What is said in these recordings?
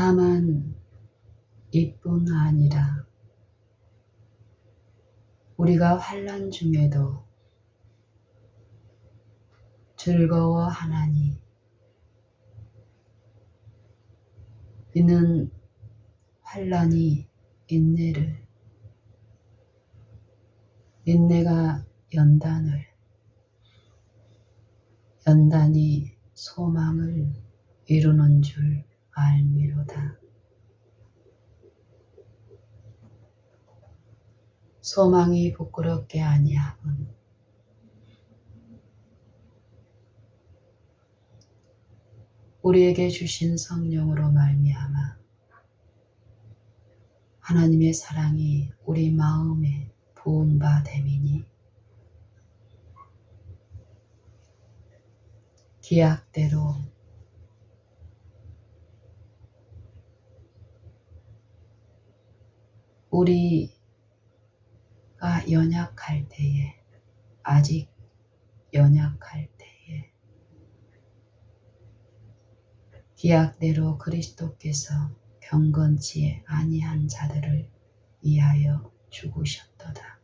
다만 이뿐 아니라 우리가 환난 중에도 즐거워하나니 이는 환난이 인내를, 인내가 연단을, 연단이 소망을 이루는 줄 알미로다. 소망이 부끄럽게 아니함은 우리에게 주신 성령으로 말미암아 하나님의 사랑이 우리 마음에 부은 바 됨이니 기약대로 우리가 연약할 때에, 아직 연약할 때에 기약대로 그리스도께서 경건치 아니한 자들을 위하여 죽으셨도다.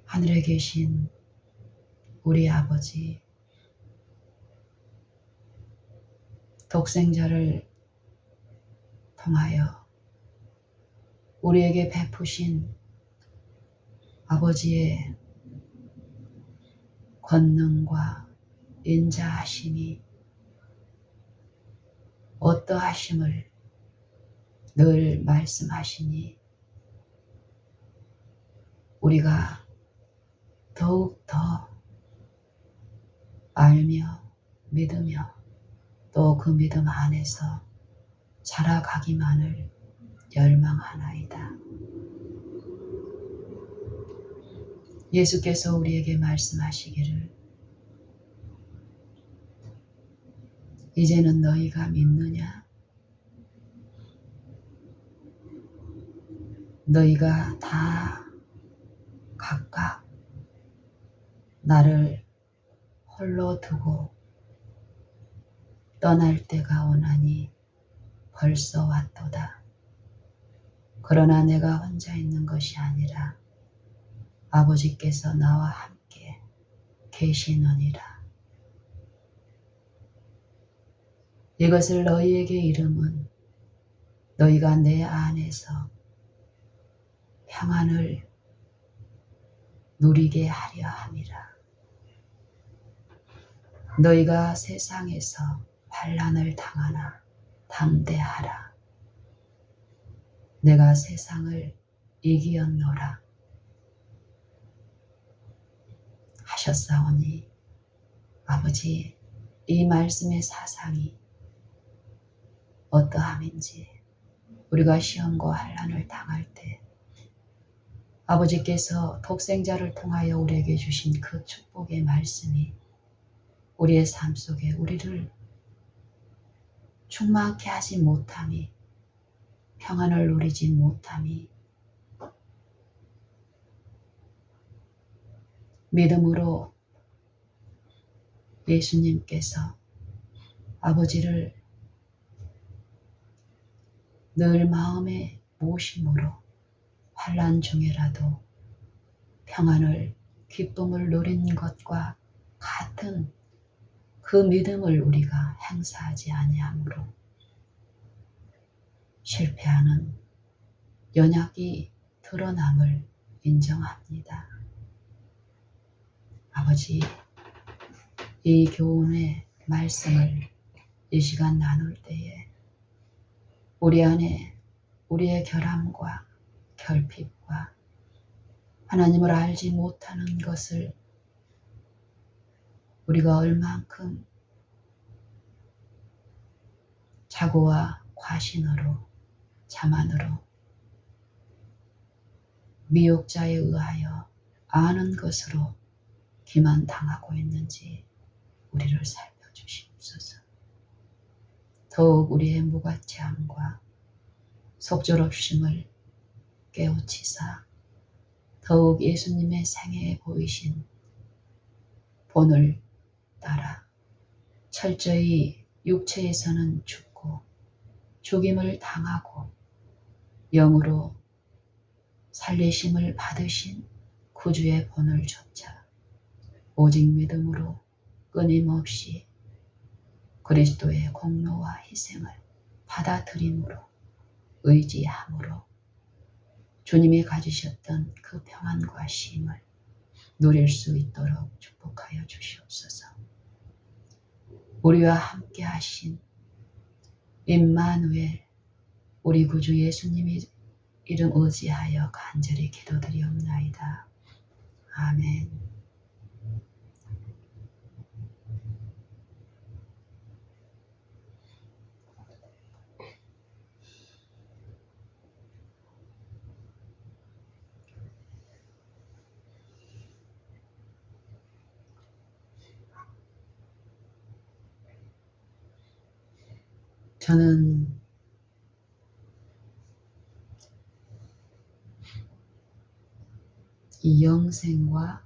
하늘에 계신 우리 아버지, 독생자를 통하여 우리에게 베푸신 아버지의 권능과 인자하심이 어떠하심을 늘 말씀하시니 우리가 더욱 더 알며 믿으며 또 그 믿음 안에서 자라가기만을 열망하나이다. 예수께서 우리에게 말씀하시기를 이제는 너희가 믿느냐? 너희가 다 각각 나를 홀로 두고 떠날 때가 오나니 벌써 왔도다. 그러나 내가 혼자 있는 것이 아니라 아버지께서 나와 함께 계시느니라. 이것을 너희에게 이름은 너희가 내 안에서 평안을 누리게 하려 함이라. 너희가 세상에서 환난을 당하나 담대하라. 내가 세상을 이기었노라 하셨사오니 아버지, 이 말씀의 사상이 어떠함인지 우리가 시험과 환난을 당할 때 아버지께서 독생자를 통하여 우리에게 주신 그 축복의 말씀이 우리의 삶 속에 우리를 충만케 하지 못함이, 평안을 누리지 못함이 믿음으로 예수님께서 아버지를 늘 마음에 모심으로 환난 중에라도 평안을, 기쁨을 누린 것과 같은 그 믿음을 우리가 행사하지 아니하므로 실패하는 연약이 드러남을 인정합니다. 아버지, 이 교훈의 말씀을 이 시간 나눌 때에 우리 안에 우리의 결함과 결핍과 하나님을 알지 못하는 것을 우리가 얼만큼 자고와 과신으로, 자만으로 미혹자에 의하여 아는 것으로 기만당하고 있는지 우리를 살펴주시옵소서. 더욱 우리의 무가치함과 속절없음을 깨우치사 더욱 예수님의 생애에 보이신 본을 따라 철저히 육체에서는 죽고 죽임을 당하고 영으로 살리심을 받으신 구주의 본을 좇아 오직 믿음으로 끊임없이 그리스도의 공로와 희생을 받아들임으로 의지함으로 주님이 가지셨던 그 평안과 쉼을 누릴 수 있도록 축복하여 주시옵소서. 우리와 함께 하신 임마누엘 우리 구주 예수님의 이름 의지하여 간절히 기도드리옵나이다. 아멘. 저는 이 영생과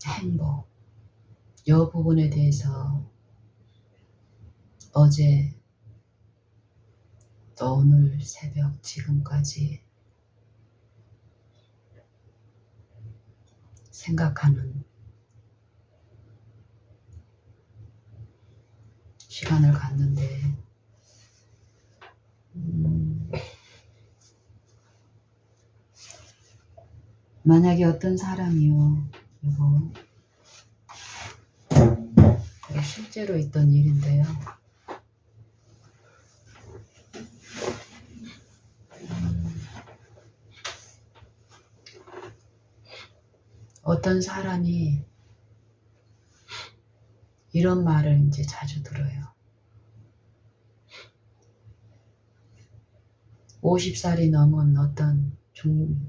행복 이 부분에 대해서 어제 또 오늘 새벽 지금까지 생각하는 시간을 갖는데 만약에 어떤 사람이요 이거 실제로 있던 일인데요. 어떤 사람이 이런 말을 이제 자주 들어요. 50살이 넘은 어떤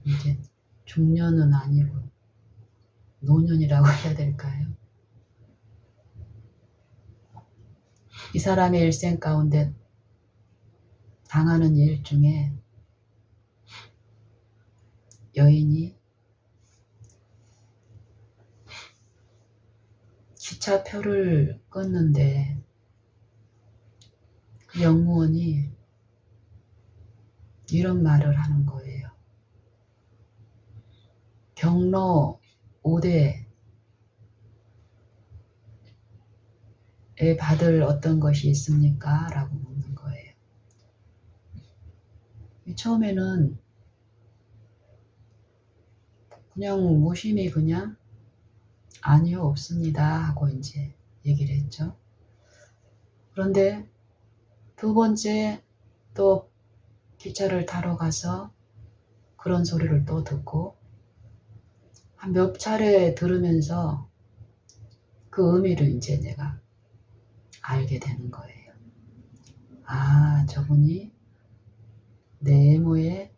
이제 중년은 아니고 노년이라고 해야 될까요? 이 사람의 일생 가운데 당하는 일 중에 여인이 기차표를 끊는데 그 영무원이 이런 말을 하는 거예요. 경로 5대에 받을 어떤 것이 있습니까? 라고 묻는 거예요. 처음에는 그냥 무심히 그냥 아니요 없습니다 하고 이제 얘기를 했죠. 그런데 두 번째 또 기차를 타러 가서 그런 소리를 또 듣고 한 몇 차례 들으면서 그 의미를 이제 내가 알게 되는 거예요. 아, 저분이 내 외모에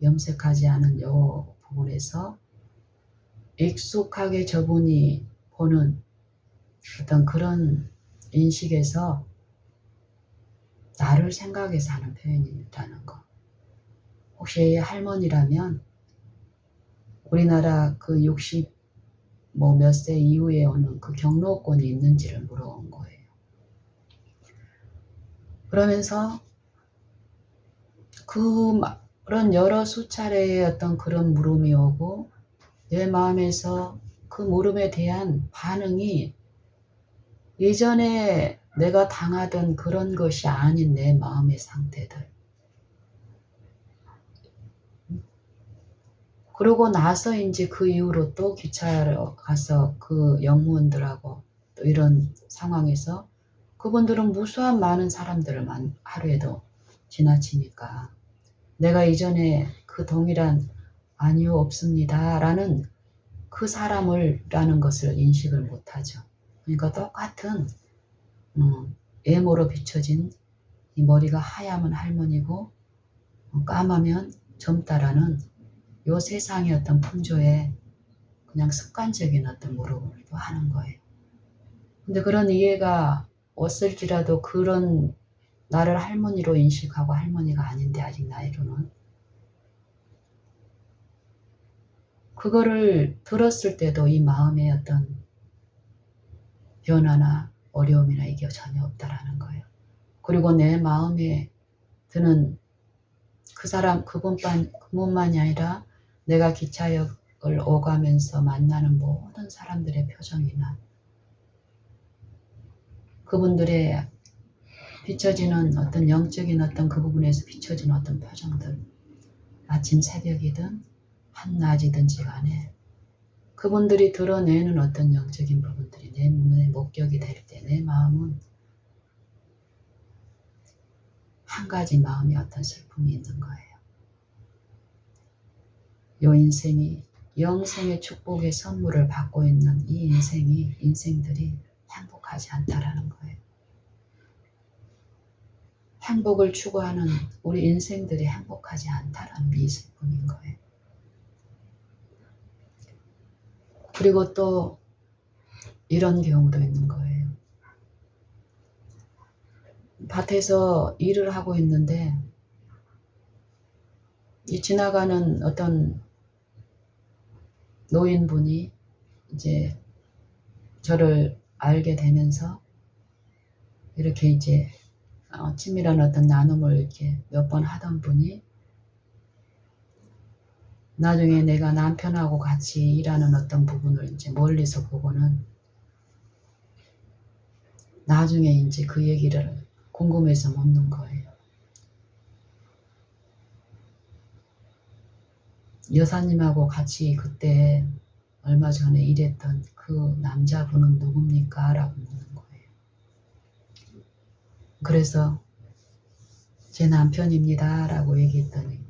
염색하지 않은 요 부분에서 익숙하게 저분이 보는 어떤 그런 인식에서 나를 생각해서 하는 표현이라는 거. 혹시 할머니라면 우리나라 그 60 몇 세 이후에 오는 그 경로권이 있는지를 물어본 거예요. 그러면서 그런 여러 수차례의 어떤 그런 물음이 오고 내 마음에서 그 물음에 대한 반응이 예전에 내가 당하던 그런 것이 아닌 내 마음의 상태들. 그러고 나서 이제 그 이후로 또 기차로 가서 그 영무원들하고 또 이런 상황에서 그분들은 무수한 많은 사람들을 하루에도 지나치니까 내가 이전에 그 동일한 아니요 없습니다 라는 그 사람을 것을 인식을 못하죠. 그러니까 똑같은 외모로 비춰진 이 머리가 하얗면 할머니고 까마면 젊다라는 요 세상의 어떤 풍조에 그냥 습관적인 어떤 물음을 또 하는 거예요. 근데 그런 이해가 없을지라도 그런 나를 할머니로 인식하고 할머니가 아닌데 아직 나이로는 그거를 들었을 때도 이 마음에 어떤 변화나 어려움이나 이게 전혀 없다라는 거예요. 그리고 내 마음에 드는 그 사람 그분만이 아니라 내가 기차역을 오가면서 만나는 모든 사람들의 표정이나 그분들의 비춰지는 어떤 영적인 어떤 그 부분에서 비춰지는 어떤 표정들, 아침 새벽이든 한낮이든지 간에 그분들이 드러내는 어떤 영적인 부분들이 내 눈에 목격이 될 때 내 마음은 한 가지 마음에 어떤 슬픔이 있는 거예요. 요 인생이 영생의 축복의 선물을 받고 있는 이 인생들이 행복하지 않다라는 거예요. 행복을 추구하는 우리 인생들이 행복하지 않다라는 이 슬픔인 거예요. 그리고 또 이런 경우도 있는 거예요. 밭에서 일을 하고 있는데 이 지나가는 어떤 노인분이 이제 저를 알게 되면서 이렇게 이제 친밀한 어떤 나눔을 이렇게 몇 번 하던 분이 나중에 내가 남편하고 같이 일하는 어떤 부분을 이제 멀리서 보고는 나중에 이제 그 얘기를 궁금해서 묻는 거예요. 여사님하고 같이 그때 얼마 전에 일했던 그 남자분은 누굽니까? 라고 묻는 거예요. 그래서 제 남편입니다 라고 얘기했더니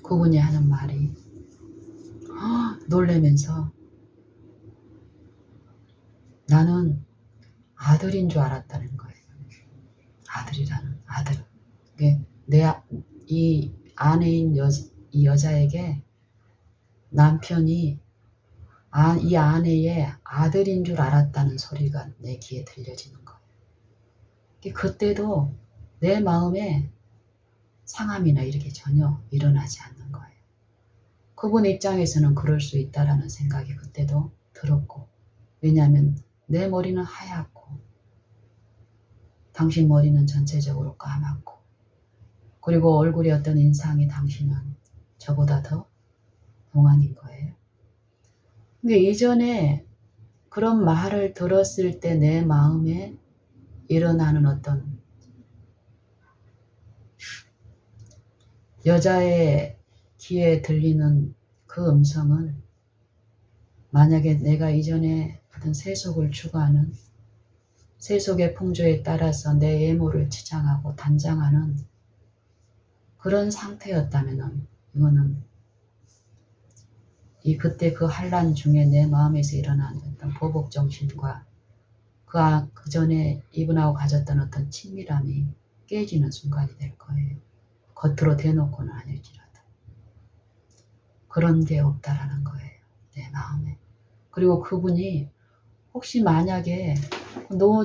그분이 하는 말이 놀라면서 나는 아들인 줄 알았다는 거예요. 아들이라는 아들. 이 아내인 이 여자에게 남편이 이 아내의 아들인 줄 알았다는 소리가 내 귀에 들려지는 거예요. 그때도 내 마음에 상함이나 이렇게 전혀 일어나지 않는 거예요. 그분 입장에서는 그럴 수 있다라는 생각이 그때도 들었고, 왜냐하면 내 머리는 하얗고 당신 머리는 전체적으로 까맣고 그리고 얼굴의 어떤 인상이 당신은 저보다 더 동안인 거예요. 근데 이전에 그런 말을 들었을 때 내 마음에 일어나는 어떤 여자의 귀에 들리는 그 음성은 만약에 내가 이전에 어떤 세속을 추구하는 세속의 풍조에 따라서 내 외모를 치장하고 단장하는 그런 상태였다면 이거는 그때 그 환란 중에 내 마음에서 일어난 어떤 보복정신과 그 전에 이분하고 가졌던 어떤 친밀함이 깨지는 순간이 될 거예요. 겉으로 대놓고는 아닐지라도. 그런 게 없다라는 거예요. 내 마음에. 그리고 그분이 혹시 만약에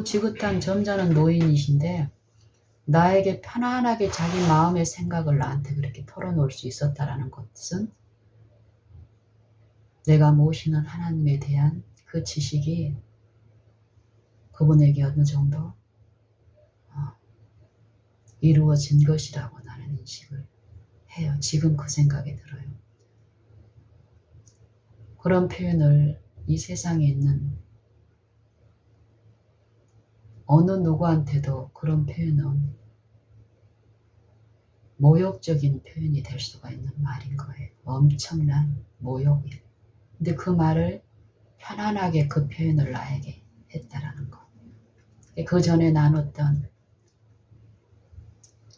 지긋한 점잖은 노인이신데 나에게 편안하게 자기 마음의 생각을 나한테 그렇게 털어놓을 수 있었다라는 것은 내가 모시는 하나님에 대한 그 지식이 그분에게 어느 정도 이루어진 것이라고 나는 인식을 해요. 지금 그 생각이 들어요. 그런 표현을 이 세상에 있는 어느 누구한테도 그런 표현은 모욕적인 표현이 될 수가 있는 말인 거예요. 엄청난 모욕이에요. 근데 그 말을 편안하게 그 표현을 나에게 했다라는 거. 그 전에 나눴던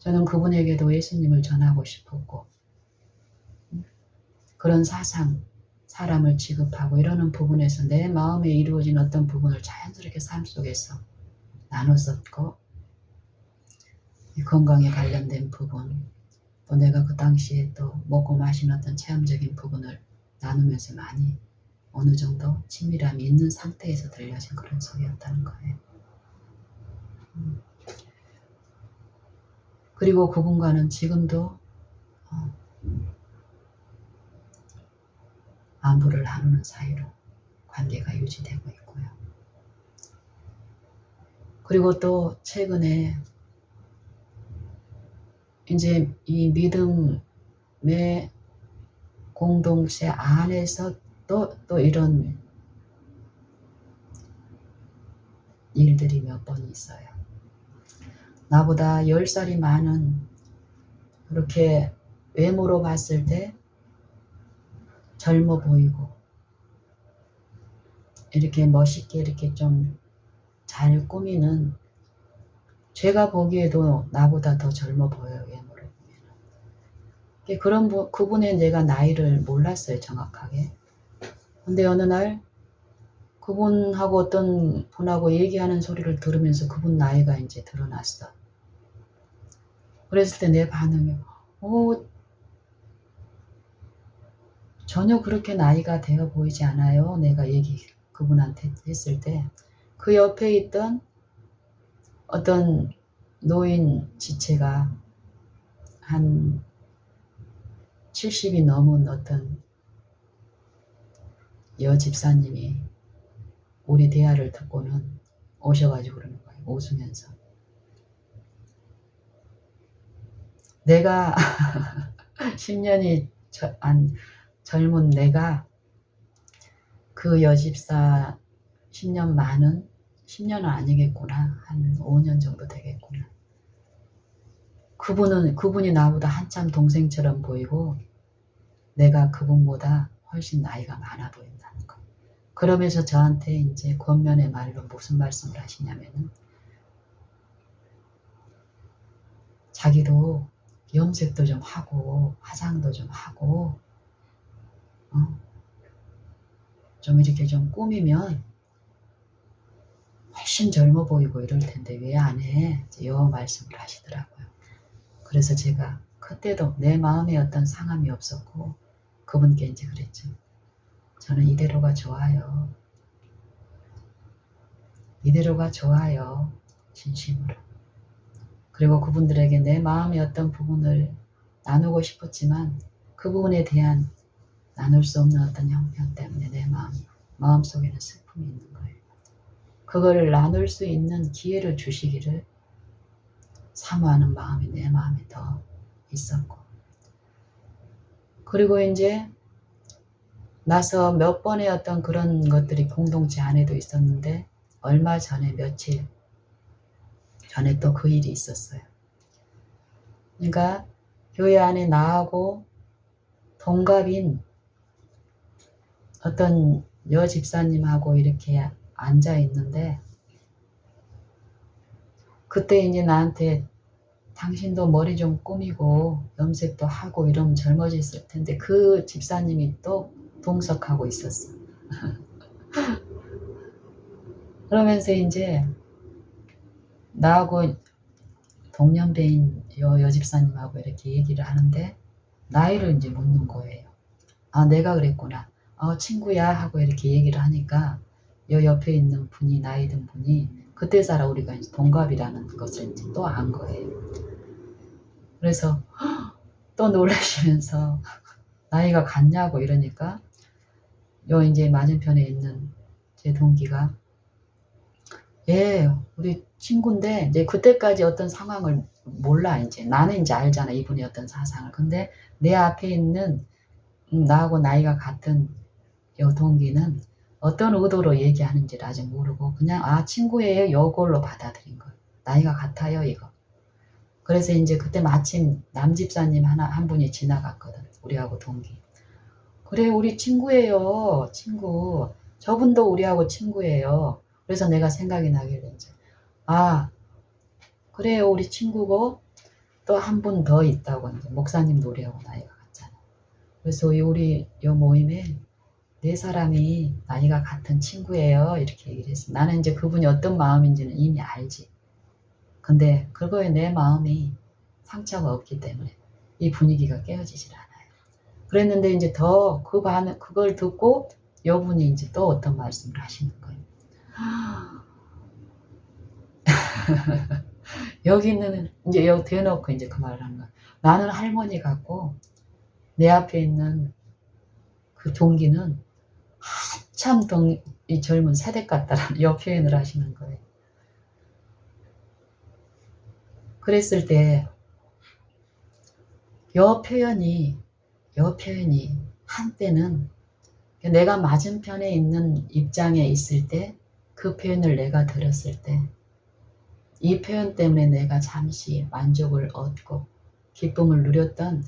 저는 그분에게도 예수님을 전하고 싶었고 그런 사람을 취급하고 이러는 부분에서 내 마음에 이루어진 어떤 부분을 자연스럽게 삶 속에서 나눴었고 건강에 관련된 부분 또 내가 그 당시에 또 먹고 마신 어떤 체험적인 부분을 나누면서 많이 어느 정도 친밀함이 있는 상태에서 들려진 그런 소리였다는 거예요. 그리고 그분과는 지금도 나누는 사이로 관계가 유지되고 있고요. 그리고 또 최근에 이제 이 믿음의 공동체 안에서 또 이런 일들이 몇 번 있어요. 나보다 10살이 많은, 그렇게 외모로 봤을 때 젊어 보이고 이렇게 멋있게 이렇게 좀 잘 꾸미는, 제가 보기에도 나보다 더 젊어 보여요, 외모로 보면. 그분의 내가 나이를 몰랐어요, 정확하게. 근데 어느 날 그분하고 어떤 분하고 얘기하는 소리를 들으면서 그분 나이가 이제 드러났어. 그랬을 때 내 반응이, 전혀 그렇게 나이가 되어 보이지 않아요. 내가 그분한테 했을 때. 그 옆에 있던 어떤 노인 지체가 한 70이 넘은 어떤 여집사님이 우리 대화를 듣고는 오셔가지고 그러는 거예요. 웃으면서. 내가 10년이 젊은 내가 그 여집사 10년은 아니겠구나. 한 5년 정도 되겠구나. 그분이 나보다 한참 동생처럼 보이고 내가 그분보다 훨씬 나이가 많아 보인다는 거. 그러면서 저한테 이제 권면의 말로 무슨 말씀을 하시냐면은, 자기도 염색도 좀 하고 화장도 좀 하고 좀 이렇게 좀 꾸미면 훨씬 젊어 보이고 이럴 텐데 왜 안 해? 이 말씀을 하시더라고요. 그래서 제가 그때도 내 마음에 어떤 상함이 없었고 그분께 이제 그랬죠. 저는 이대로가 좋아요. 이대로가 좋아요. 진심으로. 그리고 그분들에게 내 마음의 어떤 부분을 나누고 싶었지만 그 부분에 대한 나눌 수 없는 어떤 형편 때문에 내 마음속에는 슬픔이 있는 거예요. 그거를 나눌 수 있는 기회를 주시기를 사모하는 마음이 내 마음에 더 있었고, 그리고 이제 나서 몇 번의 어떤 그런 것들이 공동체 안에도 있었는데 얼마 전에 며칠 전에 또 그 일이 있었어요. 그러니까 교회 안에 나하고 동갑인 어떤 여집사님하고 이렇게 앉아 있는데, 그때 이제 나한테 당신도 머리 좀 꾸미고 염색도 하고 이러면 젊어졌을 텐데, 그 집사님이 또 동석하고 있었어. 그러면서 이제 나하고 동년배인 여집사님하고 이렇게 얘기를 하는데 나이를 이제 묻는 거예요. 아, 내가 그랬구나. 친구야 하고 이렇게 얘기를 하니까 옆에 있는 분이, 나이 든 분이 그때 살아 우리가 이제 동갑이라는 것을 이제 또 안 거예요. 그래서 또 놀라시면서 나이가 같냐고 이러니까 이제 맞은편에 있는 제 동기가, 예, 우리 친구인데 이제 그때까지 어떤 상황을 몰라. 이제 나는 이제 알잖아, 이분이 어떤 사상을. 근데 내 앞에 있는 나하고 나이가 같은 요 동기는 어떤 의도로 얘기하는지를 아직 모르고 그냥 친구예요 요걸로 받아들인 거예요. 나이가 같아요 이거. 그래서 이제 그때 마침 남집사님 한 분이 지나갔거든, 우리하고 동기. 그래, 우리 친구예요, 친구. 저분도 우리하고 친구예요. 그래서 내가 생각이 나길래 이제, 그래요, 우리 친구고 또 한 분 더 있다고. 이제 목사님도 우리하고 나이가 같잖아. 그래서 우리 요 모임에 4사람이 나이가 같은 친구예요 이렇게 얘기를 했어. 나는 이제 그분이 어떤 마음인지는 이미 알지. 근데 그거에 내 마음이 상처가 없기 때문에 이 분위기가 깨어지질 않아요. 그랬는데 이제 더 그걸 듣고 여분이 이제 또 어떤 말씀을 하시는 거예요. 여기는 이제 여기 대놓고 이제 그 말을 하는 거야. 나는 할머니 같고 내 앞에 있는 그 동기는 참 이 젊은 새댁 같다라는 이 표현을 하시는 거예요. 그랬을 때 여 표현이 한때는 내가 맞은편에 있는 입장에 있을 때 그 표현을 내가 들었을 때 이 표현 때문에 내가 잠시 만족을 얻고 기쁨을 누렸던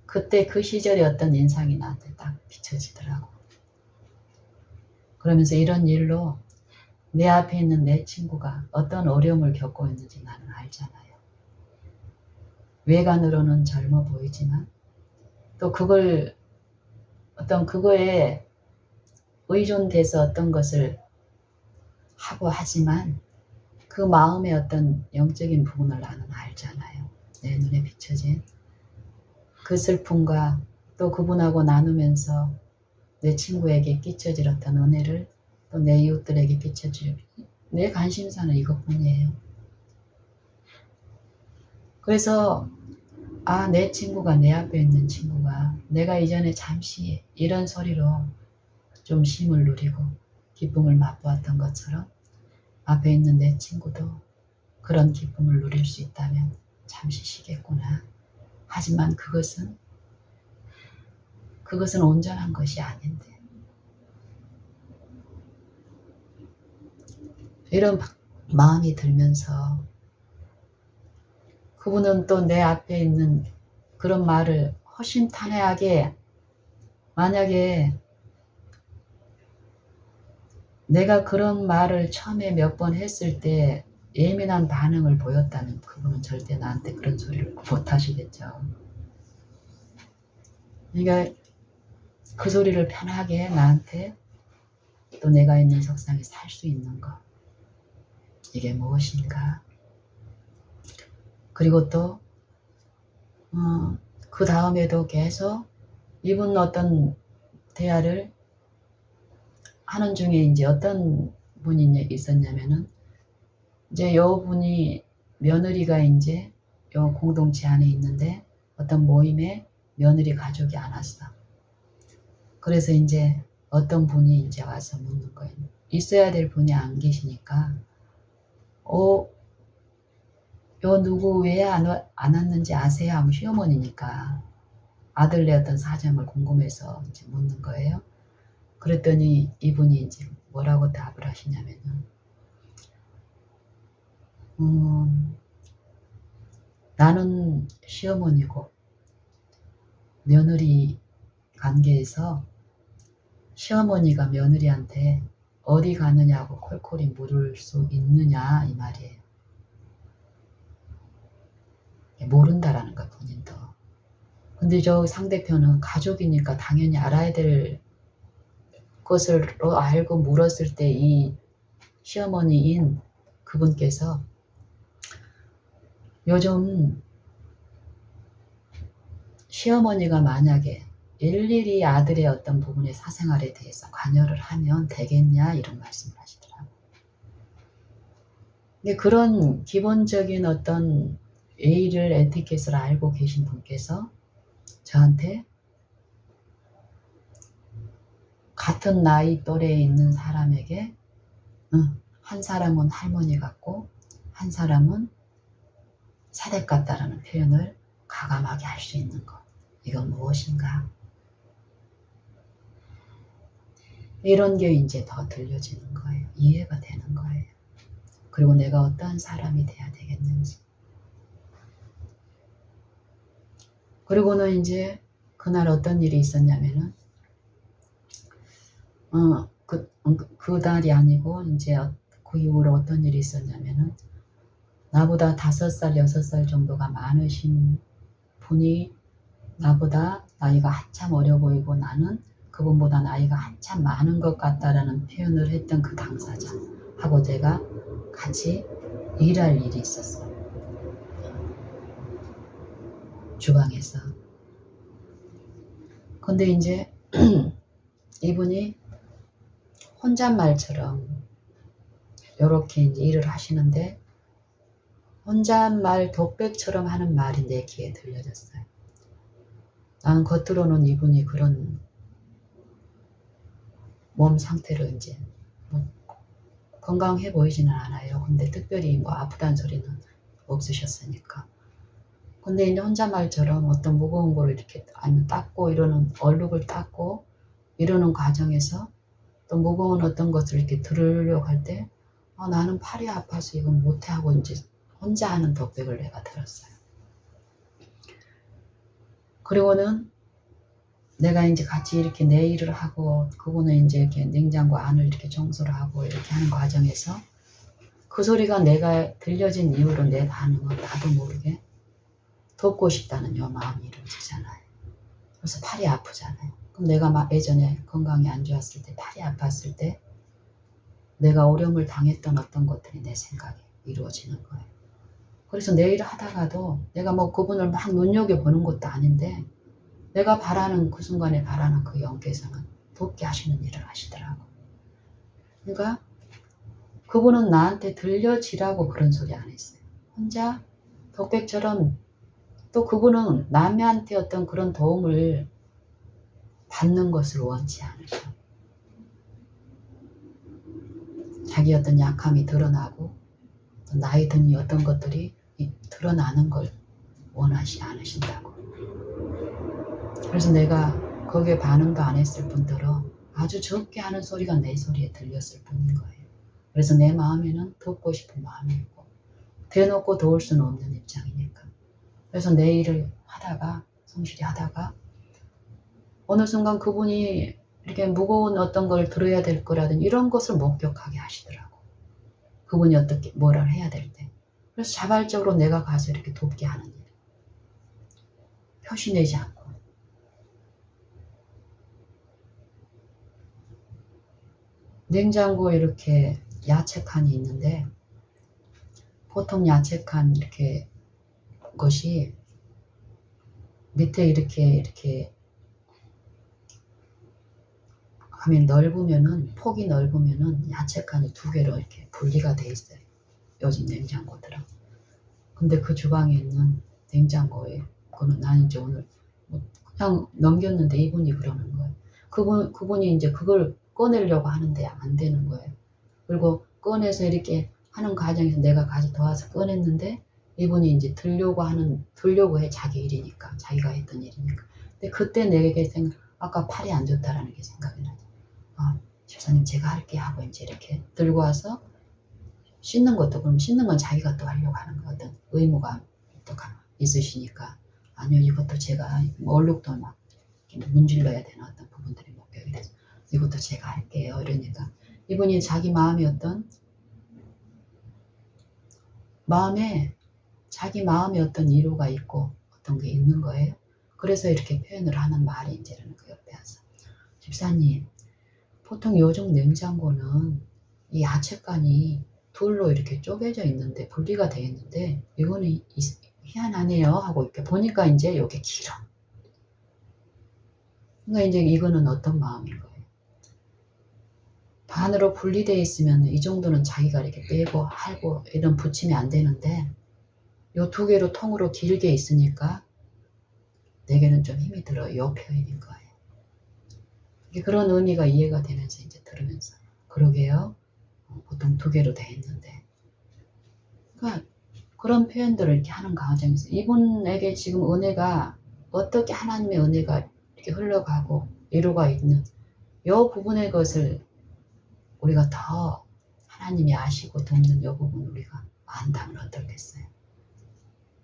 그때 그 시절의 어떤 인상이 나한테 딱 비춰지더라고. 그러면서 이런 일로 내 앞에 있는 내 친구가 어떤 어려움을 겪고 있는지 나는 알잖아요. 외관으로는 젊어 보이지만 또 그걸 어떤 그거에 의존돼서 어떤 것을 하고 하지만 그 마음의 어떤 영적인 부분을 나는 알잖아요. 내 눈에 비춰진 그 슬픔과 또 그분하고 나누면서 내 친구에게 끼쳐질 어떤 은혜를 또 내 이웃들에게 끼쳐줄 내 관심사는 이것뿐이에요. 그래서 내 친구가 내 앞에 있는 친구가 내가 이전에 잠시 이런 소리로 좀 쉼을 누리고 기쁨을 맛보았던 것처럼 앞에 있는 내 친구도 그런 기쁨을 누릴 수 있다면 잠시 쉬겠구나. 하지만 그것은 온전한 것이 아닌데 이런 마음이 들면서 그분은 또 내 앞에 있는 그런 말을 허심탄회하게 만약에 내가 그런 말을 처음에 몇 번 했을 때 예민한 반응을 보였다면 그분은 절대 나한테 그런 소리를 못 하시겠죠. 그러니까 그 소리를 편하게 나한테 또 내가 있는 석상에 살 수 있는 것 이게 무엇인가. 그리고 또 그 다음에도 계속 이분 어떤 대화를 하는 중에 이제 어떤 분이 있었냐면은 이제 여분이 며느리가 이제 요 공동체 안에 있는데 어떤 모임에 며느리 가족이 안 왔어. 그래서 이제 어떤 분이 이제 와서 묻는 거예요. 있어야 될 분이 안 계시니까 요 누구 왜 안 왔는지 아세요? 하면 시어머니니까 아들네 어떤 사정을 궁금해서 이제 묻는 거예요. 그랬더니 이분이 이제 뭐라고 답을 하시냐면은 나는 시어머니고 며느리 관계에서 시어머니가 며느리한테 어디 가느냐고 콜콜이 물을 수 있느냐 이 말이에요. 모른다라는 거야 본인도. 근데 저 상대편은 가족이니까 당연히 알아야 될 것을 알고 물었을 때 이 시어머니인 그분께서 요즘 시어머니가 만약에 일일이 아들의 어떤 부분의 사생활에 대해서 관여를 하면 되겠냐 이런 말씀을 하시더라고요. 근데 그런 기본적인 어떤 예의를 에티켓을 알고 계신 분께서 저한테 같은 나이 또래에 있는 사람에게 한 사람은 할머니 같고 한 사람은 사댁 같다라는 표현을 가감하게 할 수 있는 것. 이건 무엇인가? 이런 게 이제 더 들려지는 거예요. 이해가 되는 거예요. 그리고 내가 어떠한 사람이 돼야 되겠는지. 그리고는 이제 그날 어떤 일이 있었냐면은 그 달이 아니고 이제 그 이후로 어떤 일이 있었냐면은 나보다 5살, 6살 정도가 많으신 분이 나보다 나이가 한참 어려 보이고 나는 그분보다 나이가 한참 많은 것 같다라는 표현을 했던 그 당사자하고 제가 같이 일할 일이 있었어요. 주방에서. 근데 이제 이분이 혼잣말처럼 이렇게 이제 일을 하시는데 혼잣말 독백처럼 하는 말이 내 귀에 들려졌어요. 나는 겉으로는 이분이 그런 몸 상태로 이제 뭐 건강해 보이지는 않아요. 근데 특별히 뭐 아프다는 소리는 없으셨으니까. 근데 이제 혼자 말처럼 어떤 무거운 거를 이렇게 아니면 닦고 이러는 얼룩을 닦고 이러는 과정에서 또 무거운 어떤 것을 이렇게 들으려고 할 때 나는 팔이 아파서 이건 못해 하고 이제 혼자 하는 독백을 내가 들었어요. 그리고는 내가 이제 같이 이렇게 내일을 하고 그분은 이제 이렇게 냉장고 안을 이렇게 청소를 하고 이렇게 하는 과정에서 그 소리가 내가 들려진 이후로 내 반응은 나도 모르게 돕고 싶다는 요 마음이 이루어지잖아요. 그래서 팔이 아프잖아요. 그럼 내가 막 예전에 건강이 안 좋았을 때 팔이 아팠을 때 내가 어려움을 당했던 어떤 것들이 내 생각에 이루어지는 거예요. 그래서 내일 하다가도 내가 뭐 그분을 막 눈여겨보는 것도 아닌데 내가 바라는 그 순간에 바라는 그 영께서는 돕게 하시는 일을 하시더라고. 그러니까 그분은 나한테 들려지라고 그런 소리 안 했어요. 혼자 독백처럼 또 그분은 남한테 어떤 그런 도움을 받는 것을 원치 않으셔. 자기 어떤 약함이 드러나고 나의 든이 어떤 것들이 드러나는 걸 원하지 않으신다고. 그래서 내가 거기에 반응도 안 했을 뿐더러 아주 적게 하는 소리가 내 소리에 들렸을 뿐인 거예요. 그래서 내 마음에는 돕고 싶은 마음이 있고 대놓고 도울 수는 없는 입장이니까. 그래서 내 일을 하다가 성실히 하다가 어느 순간 그분이 이렇게 무거운 어떤 걸 들어야 될 거라든 이런 것을 목격하게 하시더라고. 그분이 어떻게 뭐를 해야 될 때. 그래서 자발적으로 내가 가서 이렇게 돕게 하는 일. 표시내지 않고. 냉장고에 이렇게 야채칸이 있는데 보통 야채칸 이렇게 것이 밑에 이렇게 하면 넓으면은 폭이 넓으면은 야채칸이 두 개로 이렇게 분리가 돼 있어요. 요즘 냉장고들은. 근데 그 주방에 있는 냉장고에 그거는 난 이제 오늘 뭐 그냥 넘겼는데 이분이 그러는 거예요. 그분이 이제 그걸 꺼내려고 하는데 안 되는 거예요. 그리고 꺼내서 이렇게 하는 과정에서 내가 가서 도와서 꺼냈는데 이분이 이제 들려고 해. 자기 일이니까. 자기가 했던 일이니까. 근데 그때 내게 아까 팔이 안 좋다라는 게 생각이 나죠. 집사님 제가 할게 하고 이제 이렇게 들고 와서 씻는 것도 그럼 씻는 건 자기가 또 하려고 하는 거거든. 의무가 또 있으시니까. 아니요 이것도 제가 얼룩도 막 문질러야 되는 어떤 부분들이 목격이 돼서 이것도 제가 할게요. 이러니까 이분이 자기 마음의 자기 마음에 어떤 이유가 있고 어떤 게 있는 거예요. 그래서 이렇게 표현을 하는 말이 이제는 그 옆에 와서 집사님 보통 요즘 냉장고는 이 야채칸이 둘로 이렇게 쪼개져 있는데 분리가 되어 있는데 이거는 희한하네요 하고 이렇게 보니까 이제 이게 길어. 그러니까 이제 이거는 어떤 마음인 거예요. 반으로 분리되어 있으면 이 정도는 자기가 이렇게 빼고 할고 이런 붙임이 안 되는데 요 두 개로 통으로 길게 있으니까 내게는 좀 힘이 들어요. 요 표현인 거예요. 그런 의미가 이해가 되면서 이제 들으면서 그러게요. 보통 두 개로 돼 있는데 그러니까 그런 표현들을 이렇게 하는 과정에서 이분에게 지금 은혜가 어떻게 하나님의 은혜가 이렇게 흘러가고 이루가 있는 이 부분의 것을 우리가 더 하나님이 아시고 돕는 이 부분 우리가 안다면 어떻겠어요.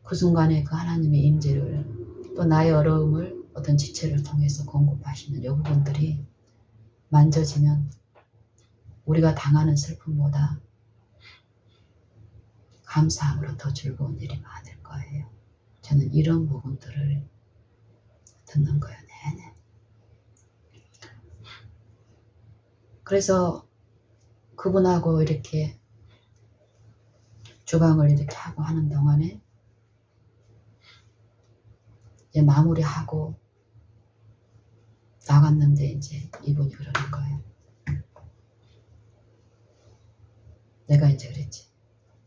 그 순간에 그 하나님의 임재를 또 나의 어려움을 어떤 지체를 통해서 공급하시는 이 부분들이 만져지면 우리가 당하는 슬픔보다 감사함으로 더 즐거운 일이 많을 거예요. 저는 이런 부분들을 듣는 거예요. 내내. 그래서 그분하고 이렇게 주방을 이렇게 하고 하는 동안에 이제 마무리하고 나갔는데 이제 이분이 그러는 거예요. 내가 이제 그랬지.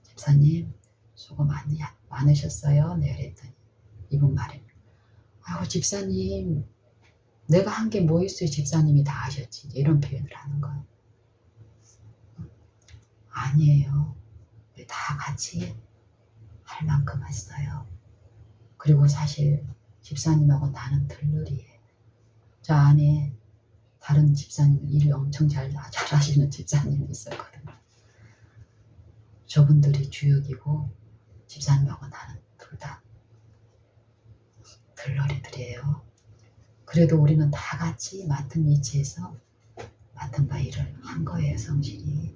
집사님 수고 많으셨어요. 내가 그랬더니 이분 말해. 아우 집사님 내가 한 게 뭐 있어요? 집사님이 다 하셨지. 이런 표현을 하는 거예요. 아니에요. 우리 다 같이 할 만큼 했어요. 그리고 사실 집사님하고 나는 들러리예요. 저 안에 다른 집사님 일을 엄청 잘하시는 집사님이 있었거든요. 저분들이 주역이고 집사님하고 나는 둘 다 들러리들이에요. 그래도 우리는 다 같이 맡은 위치에서 맡은 바 일을 한 거예요, 성실히.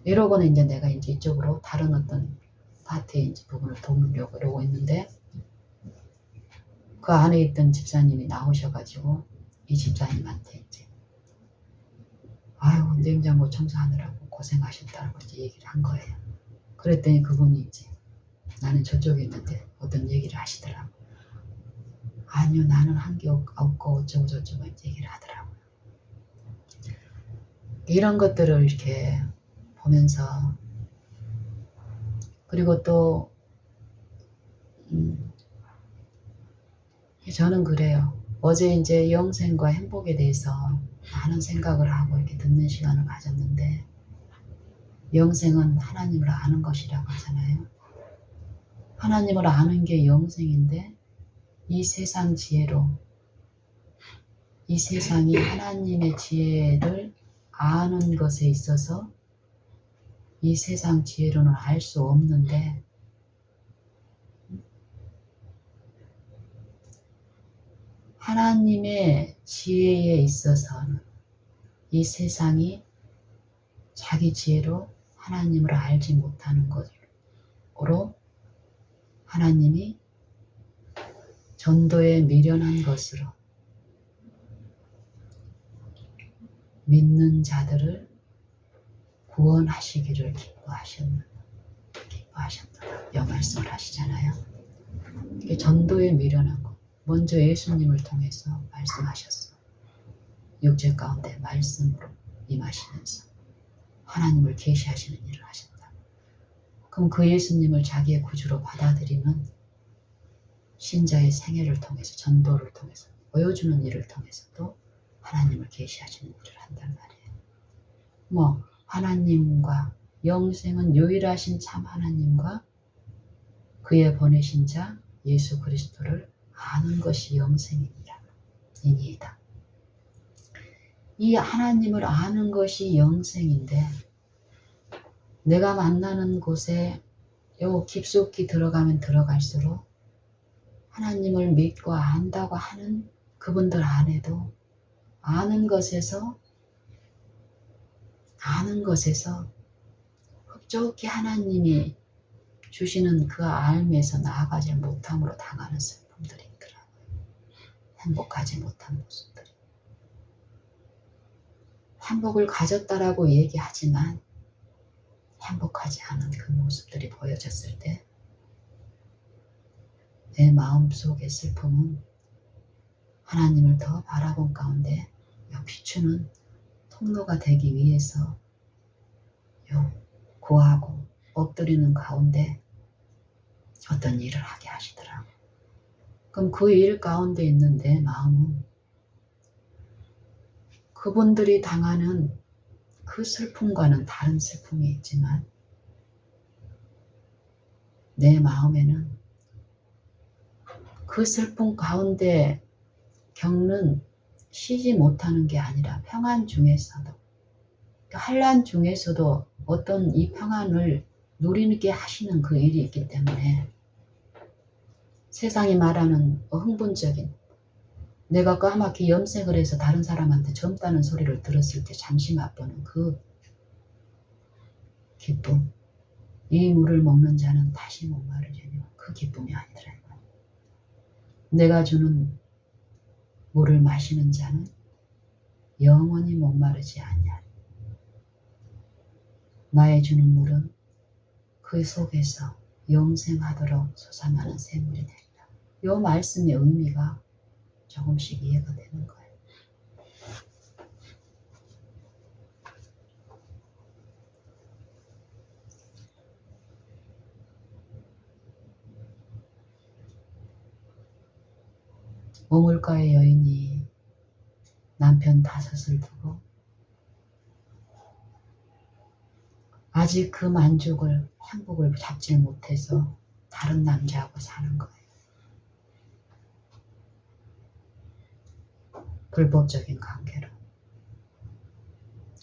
이러고는 이제 내가 이제 이쪽으로 다른 어떤 파트의 이제 부분을 돕으려고 그러고 있는데, 그 안에 있던 집사님이 나오셔가지고 이 집사님한테 이제 아유 냉장고 청소하느라고 고생하셨다고 이제 얘기를 한 거예요. 그랬더니 그분이 이제 나는 저쪽에 있는데 어떤 얘기를 하시더라고. 아니요 나는 한 게 없고 어쩌고 저쩌고 이제 얘기를 하더라고요. 이런 것들을 이렇게 보면서, 그리고 또 저는 그래요. 어제 이제 영생과 행복에 대해서 많은 생각을 하고 이렇게 듣는 시간을 가졌는데, 영생은 하나님을 아는 것이라고 하잖아요. 하나님을 아는 게 영생인데, 이 세상 지혜로, 이 세상이 하나님의 지혜를 아는 것에 있어서 이 세상 지혜로는 알 수 없는데, 하나님의 지혜에 있어서는 이 세상이 자기 지혜로 하나님을 알지 못하는 것으로 하나님이 전도에 미련한 것으로 믿는 자들을 구원하시기를 기뻐하셨다. 이 말씀을 하시잖아요. 이게 전도에 미련한 것. 먼저 예수님을 통해서 말씀하셨어. 육체 가운데 말씀으로 임하시면서 하나님을 계시하시는 일을 하셨다. 그럼 그 예수님을 자기의 구주로 받아들이는 신자의 생애를 통해서, 전도를 통해서, 보여주는 일을 통해서도 하나님을 계시하시는 일을 한단 말이에요. 하나님과, 영생은 유일하신 참 하나님과 그의 보내신 자 예수 그리스도를 아는 것이 영생이니라. 이니이다. 이 하나님을 아는 것이 영생인데, 내가 만나는 곳에 요 깊숙이 들어가면 들어갈수록 하나님을 믿고 안다고 하는 그분들 안에도 아는 것에서 흡족히 하나님이 주시는 그 알에서 나아가지 못함으로 당하는 슬픔들이 있더라고요. 행복하지 못한 모습들이. 행복을 가졌다라고 얘기하지만 행복하지 않은 그 모습들이 보여졌을 때 내 마음속의 슬픔은 하나님을 더 바라본 가운데 비추는 통로가 되기 위해서 구하고 엎드리는 가운데 어떤 일을 하게 하시더라고요. 그럼 그 일 가운데 있는 내 마음은 그분들이 당하는 그 슬픔과는 다른 슬픔이 있지만, 내 마음에는 그 슬픔 가운데 겪는 쉬지 못하는 게 아니라 평안 중에서도, 환난 중에서도 어떤 이 평안을 누리게 하시는 그 일이 있기 때문에, 세상이 말하는 흥분적인, 내가 까맣게 염색을 해서 다른 사람한테 젊다는 소리를 들었을 때 잠시 맛보는 그 기쁨, 이 물을 먹는 자는 다시 목마르려니, 그 기쁨이 아니더라. 내가 주는 물을 마시는 자는 영원히 목마르지 아니하리. 나의 주는 물은 그 속에서 영생하도록 솟아나는 샘물이 되리라. 이 말씀의 의미가 조금씩 이해가 되는 거예요. 우물가의 여인이 남편 5을 두고 아직 그 만족을, 행복을 잡지 못해서 다른 남자하고 사는 거예요. 불법적인 관계로.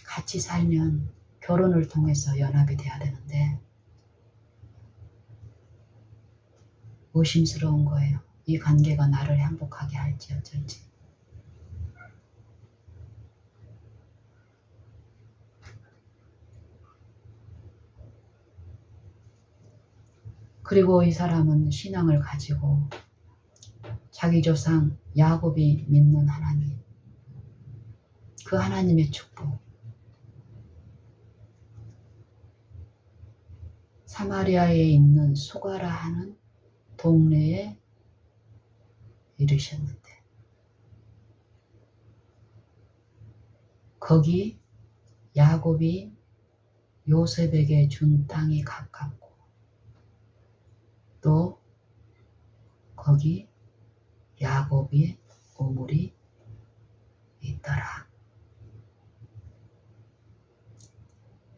같이 살면 결혼을 통해서 연합이 돼야 되는데 의심스러운 거예요. 이 관계가 나를 행복하게 할지 어쩔지. 그리고 이 사람은 신앙을 가지고 자기 조상 야곱이 믿는 하나님, 그 하나님의 축복, 사마리아에 있는 수가라 하는 동네에 이르셨는데 거기 야곱이 요셉에게 준 땅이 가깝고 또 거기 야곱의 우물이 있더라.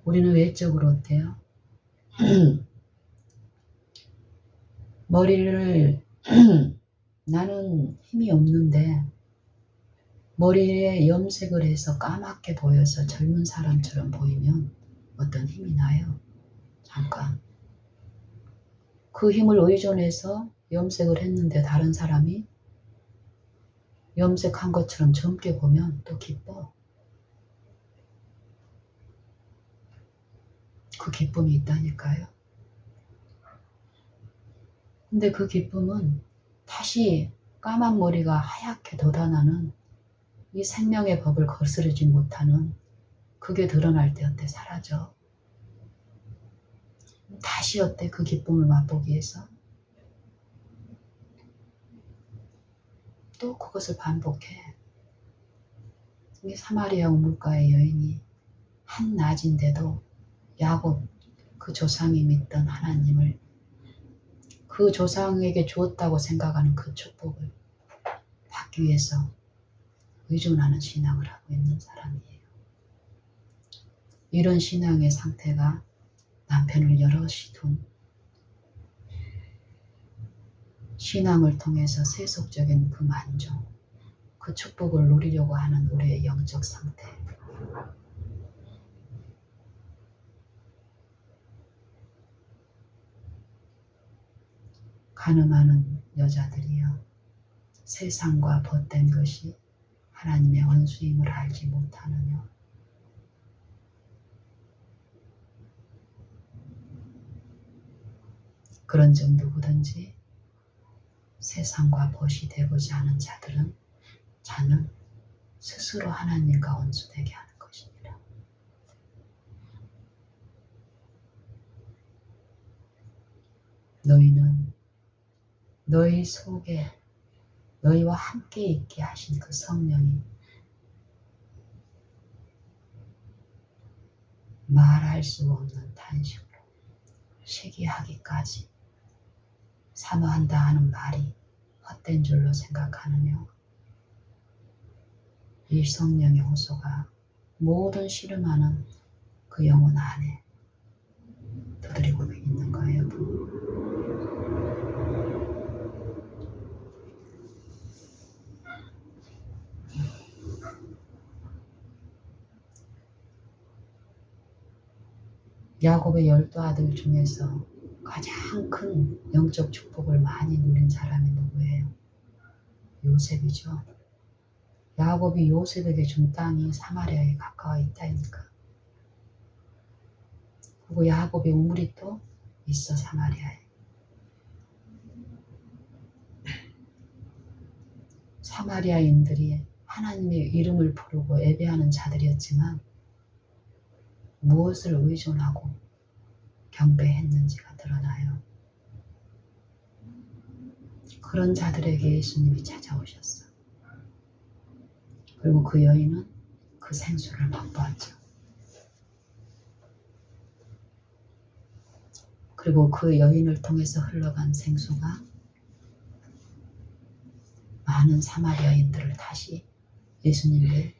우리는 외적으로 어때요? 머리를 나는 힘이 없는데 머리에 염색을 해서 까맣게 보여서 젊은 사람처럼 보이면 어떤 힘이 나요? 잠깐. 그 힘을 의존해서 염색을 했는데 다른 사람이 염색한 것처럼 젊게 보면 또 기뻐. 그 기쁨이 있다니까요. 근데 그 기쁨은 다시 까만 머리가 하얗게 돋아나는 이 생명의 법을 거스르지 못하는 그게 드러날 때 어때? 사라져. 다시 어때? 그 기쁨을 맛보기 위해서 또 그것을 반복해. 이 사마리아 우물가의 여인이 한낮인데도 야곱 그 조상이 믿던 하나님을 그 조상에게 주었다고 생각하는 그 축복을 받기 위해서 의존하는 신앙을 하고 있는 사람이에요. 이런 신앙의 상태가 남편을 여럿이 둔 신앙을 통해서 세속적인 그 만족, 그 축복을 누리려고 하는 우리의 영적 상태. 가늠하는 여자들이여, 세상과 벗된 것이 하나님의 원수임을 알지 못하느냐. 그런즉 누구든지 세상과 벗이 되고자 하는 자는 스스로 하나님과 원수되게 하는 것입니다. 너희는 너희 속에 너희와 함께 있게 하신 그 성령이 말할 수 없는 탄식으로 시기하기까지 사모한다 하는 말이 헛된 줄로 생각하느냐. 이 성령의 호소가 모든 씨름하는 그 영혼 안에 두드리고 있는 거예요. 야곱의 12아들 중에서 가장 큰 영적 축복을 많이 누린 사람이 누구예요? 요셉이죠. 야곱이 요셉에게 준 땅이 사마리아에 가까워 있다니까. 그리고 야곱의 우물이 또 있어, 사마리아에. 사마리아인들이 하나님의 이름을 부르고 예배하는 자들이었지만 무엇을 의존하고 경배했는지가 드러나요. 그런 자들에게 예수님이 찾아오셨어. 그리고 그 여인은 그 생수를 맛보았죠. 그리고 그 여인을 통해서 흘러간 생수가 많은 사마리아인들을 다시 예수님께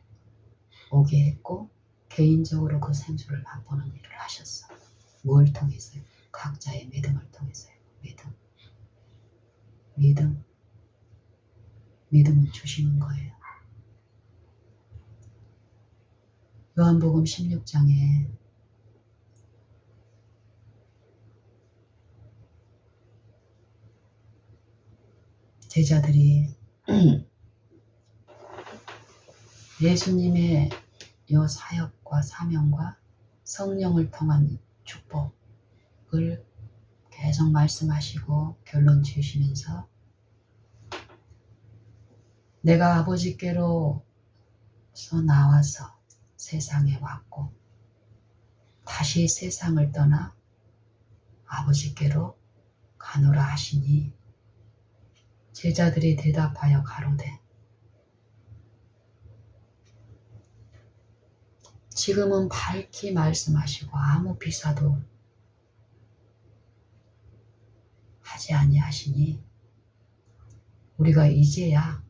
오게 했고 개인적으로 그 생수를 맛보는 일을 하셨어. 뭘 통해서요? 각자의 믿음을 통해서요. 믿음은 주시는 거예요. 요한복음 16장에 제자들이 예수님의 요 사역과 사명과 성령을 통한 축복을 계속 말씀하시고 결론 지으시면서 내가 아버지께로서 나와서 세상에 왔고 다시 세상을 떠나 아버지께로 가노라 하시니 제자들이 대답하여 가로되 지금은 밝히 말씀하시고 아무 비사도 하지 아니하시니 우리가 이제야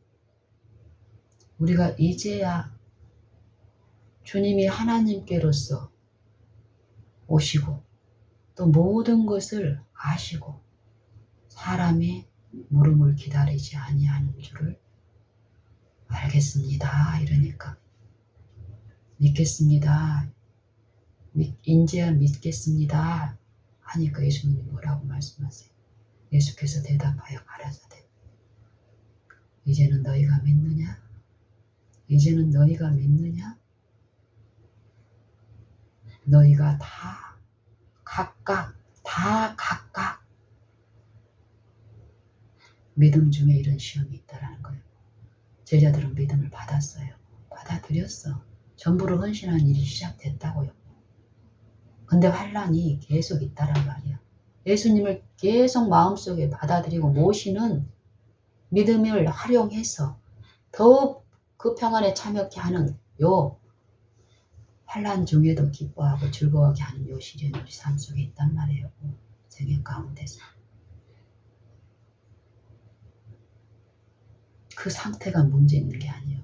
주님이 하나님께로서 오시고 또 모든 것을 아시고 사람이 물음을 기다리지 아니하는 줄을 알겠습니다. 이러니까 믿겠습니다. 인제야 믿겠습니다. 하니까 예수님이 뭐라고 말씀하세요? 예수께서 대답하여 가라사대 이제는 너희가 믿느냐? 이제는 너희가 믿느냐? 너희가 다 각각 믿음 중에 이런 시험이 있다라는 거예요. 제자들은 믿음을 받았어요. 받아들였어. 전부를 헌신한 일이 시작됐다고요. 근데 환란이 계속 있다란 말이야. 예수님을 계속 마음속에 받아들이고 모시는 믿음을 활용해서 더욱 그 평안에 참여케 하는 요 환란 중에도 기뻐하고 즐거워하게 하는 요 시련이 우리 삶 속에 있단 말이에요. 생애 가운데서. 그 상태가 문제 있는 게 아니에요.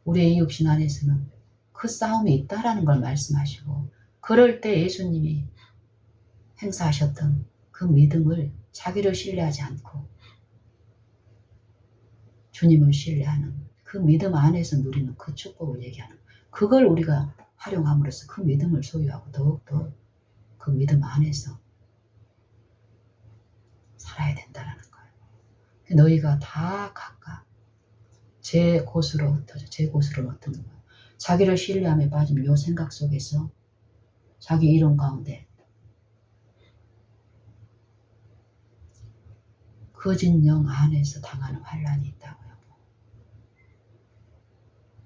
우리의 육신 안에서는 그 싸움이 있다라는 걸 말씀하시고 그럴 때 예수님이 행사하셨던 그 믿음을 자기를 신뢰하지 않고 주님을 신뢰하는 그 믿음 안에서 누리는 그 축복을 얘기하는 그걸 우리가 활용함으로써 그 믿음을 소유하고 더욱더 그 믿음 안에서 살아야 된다는 거예요. 너희가 다 각각 제 곳으로 어떤 거예요. 자기를 신뢰함에 빠진 요 생각 속에서 자기 이론 가운데 거짓 영 안에서 당하는 환란이 있다고요.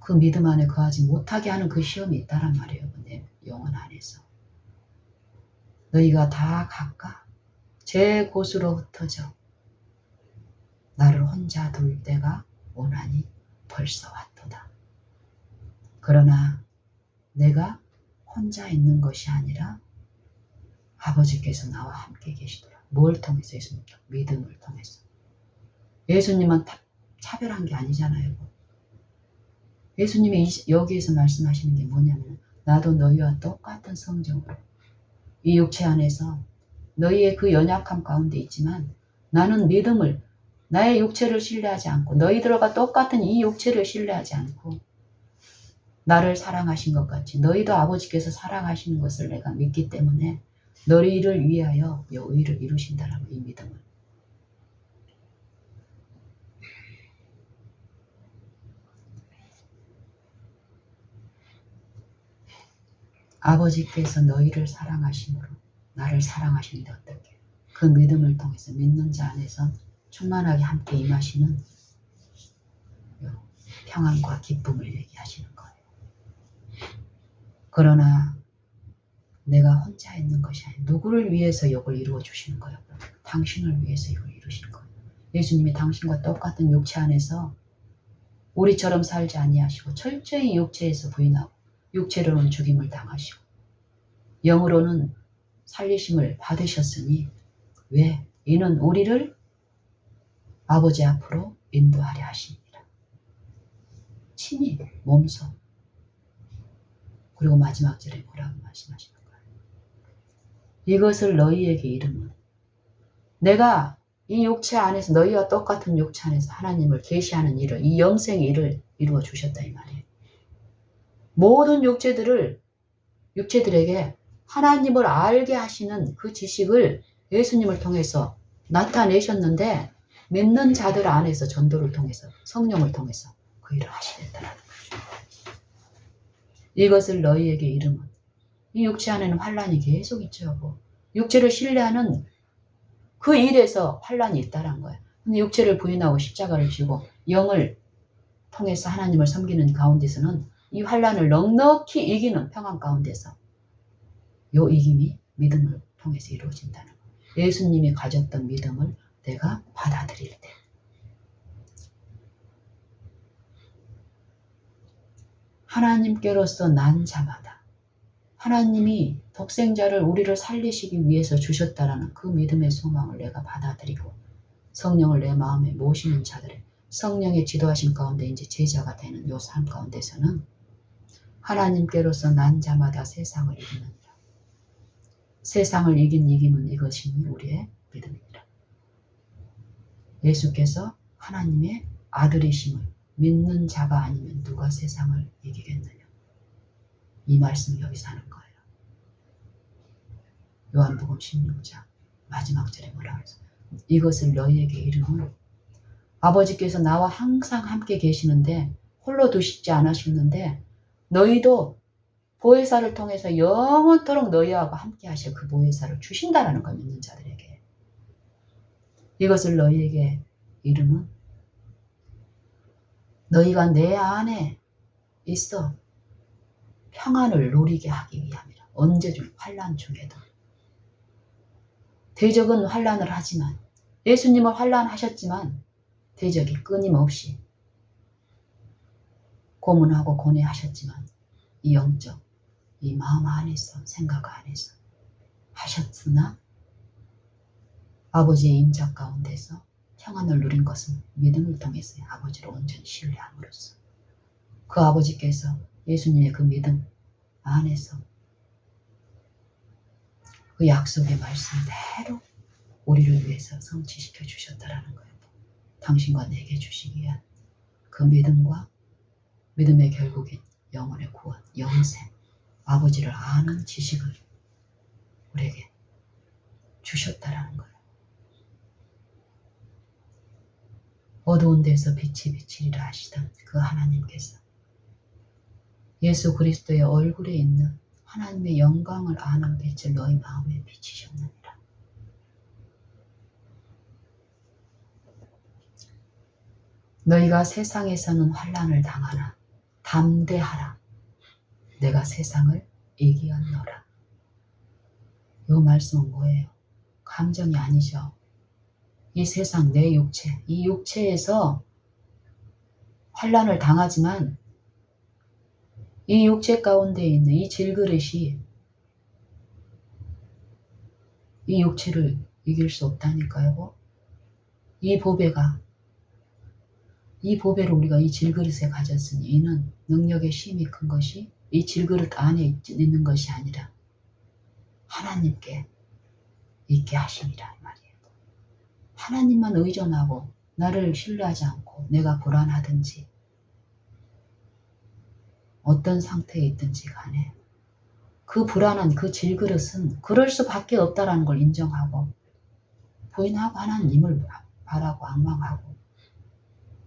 그 믿음 안에 거하지 못하게 하는 그 시험이 있다란 말이에요. 내 영혼 안에서. 너희가 다 각각 제 곳으로 흩어져 나를 혼자 둘 때가 오나니 벌써 왔도다. 그러나 내가 혼자 있는 것이 아니라 아버지께서 나와 함께 계시더라. 뭘 통해서 예수님? 믿음을 통해서. 예수님은 차별한 게 아니잖아요. 예수님이 여기에서 말씀하시는 게 뭐냐면 나도 너희와 똑같은 성정으로 이 육체 안에서 너희의 그 연약함 가운데 있지만 나는 믿음을 나의 육체를 신뢰하지 않고 너희들과 똑같은 이 육체를 신뢰하지 않고 나를 사랑하신 것 같이 너희도 아버지께서 사랑하시는 것을 내가 믿기 때문에 너희를 위하여 이 의를 이루신다라고 이 믿음을. 아버지께서 너희를 사랑하심으로 나를 사랑하시는데 어떻게 그 믿음을 통해서 믿는 자 안에서 충만하게 함께 임하시는 평안과 기쁨을 얘기하시는 거예요. 그러나 내가 혼자 있는 것이 아니라 누구를 위해서 이걸 이루어 주시는 거예요? 당신을 위해서 이걸 이루시는 거예요. 예수님이 당신과 똑같은 육체 안에서 우리처럼 살지 아니하시고 철저히 육체에서 부인하고 육체로는 죽임을 당하시고 영으로는 살리심을 받으셨으니 왜? 이는 우리를 아버지 앞으로 인도하려 하십니다. 친히 몸소. 그리고 마지막 절에 뭐라고 말씀하시는 거예요? 이것을 너희에게 이르면 내가 이 육체 안에서 너희와 똑같은 육체 안에서 하나님을 계시하는 일을 이 영생의 일을 이루어 주셨다 이 말이에요. 모든 육체들에게 하나님을 알게 하시는 그 지식을 예수님을 통해서 나타내셨는데 믿는 자들 안에서 전도를 통해서 성령을 통해서 그 일을 하시겠다라는 거죠. 이것을 너희에게 이르면 이 육체 안에는 환란이 계속 있죠. 육체를 신뢰하는 그 일에서 환란이 있다는 거예요. 근데 육체를 부인하고 십자가를 지고 영을 통해서 하나님을 섬기는 가운데서는 이 환란을 넉넉히 이기는 평안 가운데서 요 이김이 믿음을 통해서 이루어진다는 거예요. 예수님이 가졌던 믿음을 내가 받아들일 때 하나님께로서 난 자마다 하나님이 독생자를 우리를 살리시기 위해서 주셨다라는 그 믿음의 소망을 내가 받아들이고 성령을 내 마음에 모시는 자들의 성령의 지도하신 가운데 이제 제자가 되는 요 삶 가운데서는 하나님께로서 난 자마다 세상을 이기는다. 세상을 이긴 이김은 이것이니 우리의 믿음이니라. 예수께서 하나님의 아들이심을 믿는 자가 아니면 누가 세상을 이기겠느냐. 이 말씀을 여기서 하는 거예요. 요한복음 16장 마지막 절에 뭐라고 해서 이것을 너희에게 이르면 아버지께서 나와 항상 함께 계시는데 홀로 두시지 않으셨는데 너희도 보혜사를 통해서 영원토록 너희하고 함께 하실 그 보혜사를 주신다라는 걸 믿는 자들에게 이것을 너희에게 이르면 너희가 내 안에 있어 평안을 누리게 하기 위함이라. 언제든 환난 중에도 대적은 환난을 하지만 예수님은 환난하셨지만 대적이 끊임없이 고문하고 고뇌하셨지만 이 영적 이 마음 안에서 생각 안에서 하셨으나 아버지의 임자 가운데서 평안을 누린 것은 믿음을 통해서 아버지를 온전히 신뢰함으로써 그 아버지께서 예수님의 그 믿음 안에서 그 약속의 말씀대로 우리를 위해서 성취시켜 주셨다라는 거예요. 당신과 내게 주시기 위한 그 믿음과 믿음의 결국인 영혼의 구원, 영생, 아버지를 아는 지식을 우리에게 주셨다라는 거예요. 어두운 데서 빛이 비치리라 하시던 그 하나님께서 예수 그리스도의 얼굴에 있는 하나님의 영광을 아는 빛을 너희 마음에 비치셨느니라. 너희가 세상에서는 환난을 당하나 담대하라. 내가 세상을 이기었노라. 이 말씀은 뭐예요? 감정이 아니죠. 이 세상 내 육체, 이 육체에서 환난을 당하지만 이 육체 가운데 있는 이 질그릇이 이 육체를 이길 수 없다니까요. 이 보배를 우리가 이 질그릇에 가졌으니 이는 능력의 힘이 큰 것이 이 질그릇 안에 있는 것이 아니라 하나님께 있게 하심이라 말이에요. 하나님만 의존하고 나를 신뢰하지 않고 내가 불안하든지 어떤 상태에 있든지 간에 그 불안한 그 질그릇은 그럴 수밖에 없다라는 걸 인정하고 부인하고 하나님을 바라고 앙망하고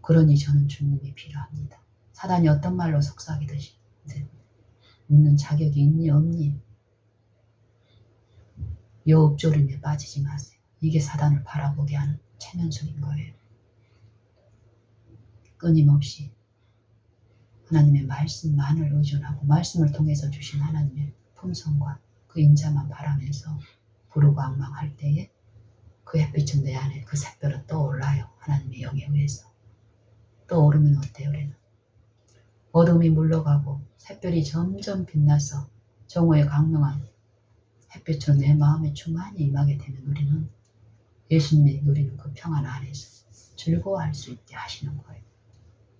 그러니 저는 주님이 필요합니다. 사단이 어떤 말로 속삭이듯이 믿는 자격이 있니 없니 여 읍조림에 빠지지 마세요. 이게 사단을 바라보게 하는 체면술인 거예요. 끊임없이 하나님의 말씀만을 의존하고 말씀을 통해서 주신 하나님의 품성과 그 인자만 바라면서 부르고 앙망할 때에 그 햇빛은 내 안에 그 샛별은 떠올라요. 하나님의 영에 의해서. 떠오르면 어때요? 우리는 어둠이 물러가고 샛별이 점점 빛나서 정오의 강명한 햇빛으로 내 마음에 충만히 임하게 되면 우리는 예수님이 누리는 그 평안 안에서 즐거워할 수 있게 하시는 거예요.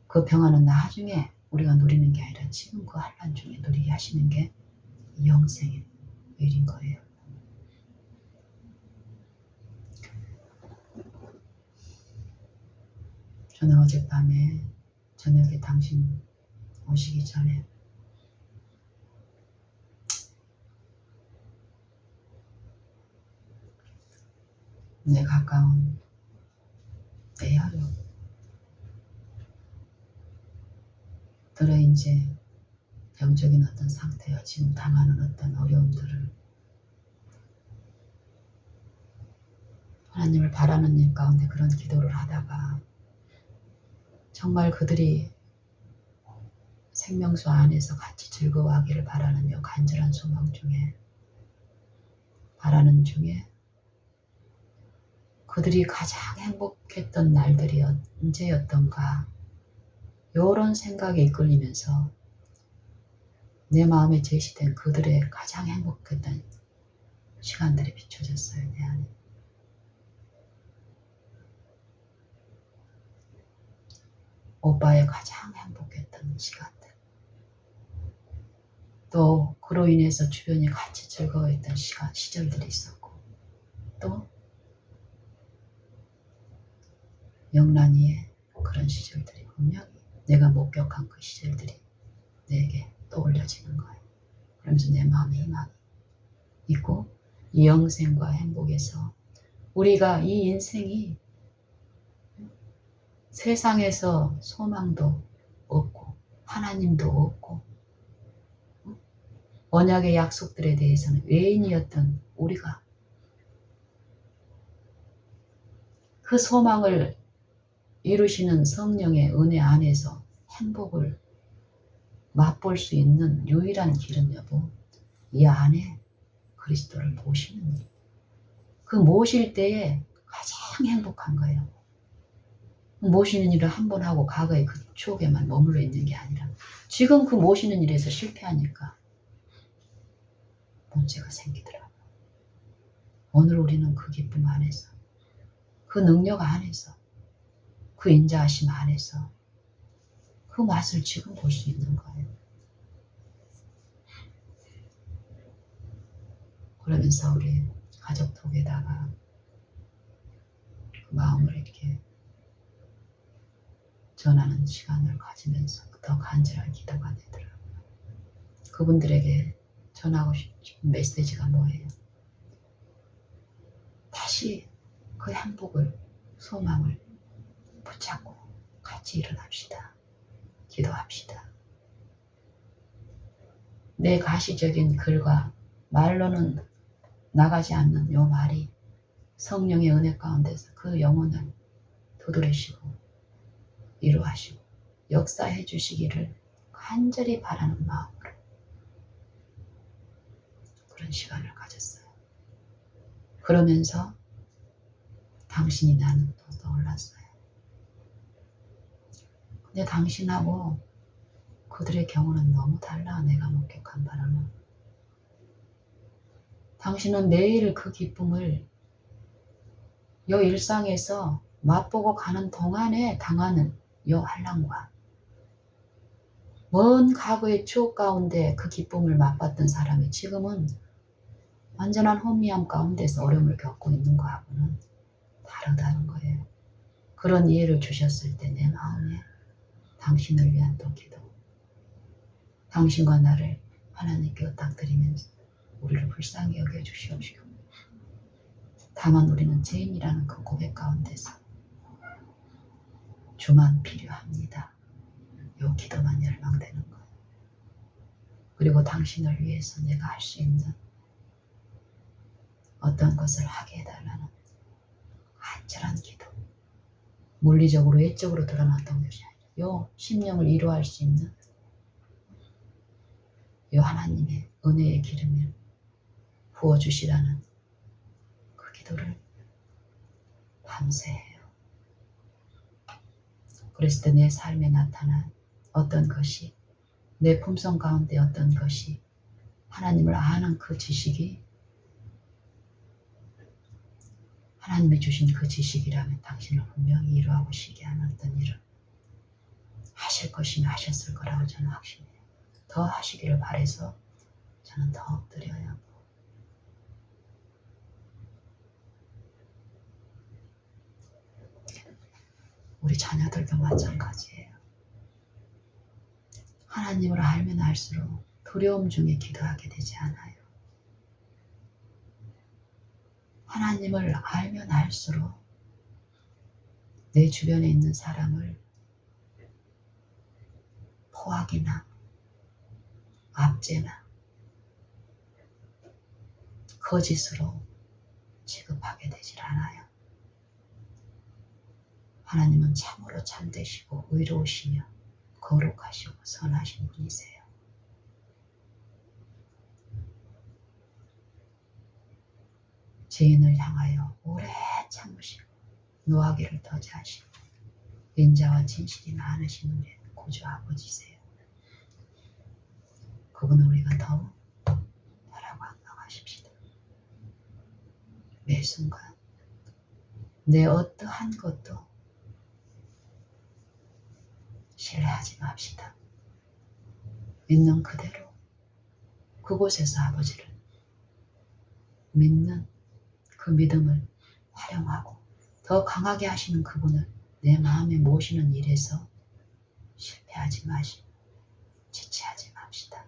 그 평안은 나중에 우리가 누리는 게 아니라 지금 그 환난 중에 누리게 하시는 게 영생의 일인 거예요. 저는 어젯밤에 저녁에 당신 오시기 전에 내 가까운 내 혈육들의 이제 영적인 어떤 상태와 지금 당하는 어떤 어려움들을 하나님을 바라는 일 가운데 그런 기도를 하다가 정말 그들이 생명수 안에서 같이 즐거워하기를 바라는 요 간절한 소망 중에 바라는 중에 그들이 가장 행복했던 날들이 언제였던가 요런 생각에 이끌리면서 내 마음에 제시된 그들의 가장 행복했던 시간들이 비춰졌어요. 내 안에. 오빠의 가장 행복했던 시간들, 또 그로 인해서 주변이 같이 즐거워했던 시절들이 있었고, 또 영란이의 그런 시절들이 분명히 내가 목격한 그 시절들이 내게 떠올려지는 거예요. 그러면서 내 마음에 희망이 있고 이 영생과 행복에서 우리가 이 인생이 세상에서 소망도 없고 하나님도 없고 언약의 약속들에 대해서는 외인이었던 우리가 그 소망을 이루시는 성령의 은혜 안에서 행복을 맛볼 수 있는 유일한 길은 여보, 이 안에 그리스도를 모시는 일. 그 모실 때에 가장 행복한 거예요. 모시는 일을 한 번 하고 과거의 그 추억에만 머물러 있는 게 아니라 지금 그 모시는 일에서 실패하니까 문제가 생기더라고요. 오늘 우리는 그 기쁨 안에서, 그 능력 안에서, 그 인자하심 안에서 그 맛을 지금 볼 수 있는 거예요. 그러면서 우리 가족톡에다가 그 마음을 이렇게 전하는 시간을 가지면서 더 간절한 기도가 되더라고요. 그분들에게 전하고 싶은 메시지가 뭐예요? 다시 그 행복을, 소망을 붙잡고 같이 일어납시다. 기도합시다. 내 가시적인 글과 말로는 나가지 않는 요 말이 성령의 은혜 가운데서 그 영혼을 두드리시고 위로하시고 역사해 주시기를 간절히 바라는 마음으로 그런 시간을 가졌어요. 그러면서 당신이 나는 또 떠올랐어요. 근데 당신하고 그들의 경우는 너무 달라. 내가 목격한 바로는 당신은 매일 그 기쁨을 요 일상에서 맛보고 가는 동안에 당하는 요 환난과 먼 과거의 추억 가운데 그 기쁨을 맛봤던 사람이 지금은 완전한 혼미함 가운데서 어려움을 겪고 있는 거하고는 다르다는 거예요. 그런 이해를 주셨을 때 내 마음에 당신을 위한 또 기도, 당신과 나를 하나님께 의탁드리면서 우리를 불쌍히 여겨주시옵시고 다만 우리는 죄인이라는 그 고백 가운데서 주만 필요합니다. 요 기도만 열망되는 거예요. 그리고 당신을 위해서 내가 할 수 있는 어떤 것을 하게 해달라는 간절한 기도. 물리적으로 외적으로 드러났던 것이 아니라 요 심령을 위로할 수 있는 요 하나님의 은혜의 기름을 부어주시라는 그 기도를 밤새 해요. 그랬을 때 내 삶에 나타난 어떤 것이, 내 품성 가운데 어떤 것이 하나님을 아는 그 지식이 하나님이 주신 그 지식이라면 당신을 분명히 이루하고 시게 하는 어떤 일을 하실 것이며 하셨을 거라고 저는 확신해요. 더 하시기를 바라서 저는 더 엎드려요. 우리 자녀들도 마찬가지예요. 하나님을 알면 알수록 두려움 중에 기도하게 되지 않아요. 하나님을 알면 알수록 내 주변에 있는 사람을 포악이나 압제나 거짓으로 취급하게 되질 않아요. 하나님은 참으로 참되시고 의로우시며 거룩하시고 선하신 분이세요. 죄인을 향하여 오래 참으시고 노하기를 더디하시고 인자와 진실이 많으신 우리 구주 아버지세요. 그분을 우리가 더욱 바라광명하십시다. 매 순간 내 어떠한 것도 신뢰하지 맙시다. 있는 그대로 그곳에서 아버지를 믿는 그 믿음을 활용하고 더 강하게 하시는 그분을 내 마음에 모시는 일에서 실패하지 마시고 지체하지 맙시다.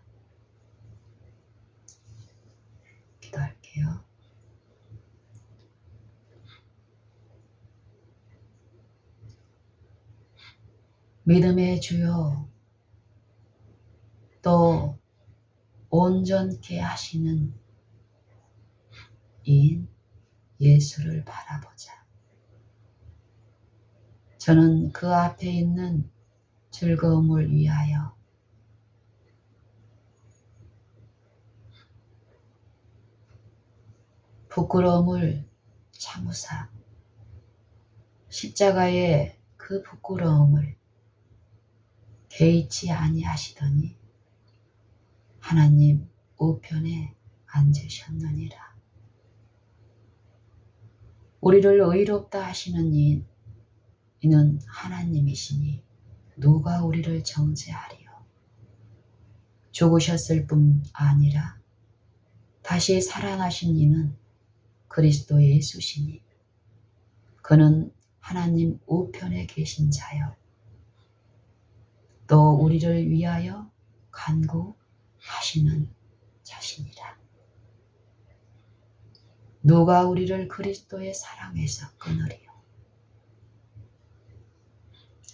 기도할게요. 믿음의 주요 또 온전케 하시는 이인 예수를 바라보자. 저는 그 앞에 있는 즐거움을 위하여 부끄러움을 참으사 십자가의 그 부끄러움을 개의치 아니하시더니 하나님 우편에 앉으셨느니라. 우리를 의롭다 하시는 이는 하나님이시니 누가 우리를 정죄하리요. 죽으셨을 뿐 아니라 다시 살아나신 이는 그리스도 예수시니 그는 하나님 우편에 계신 자요 또 우리를 위하여 간구하시는 자시니라. 누가 우리를 그리스도의 사랑에서 끊으리요.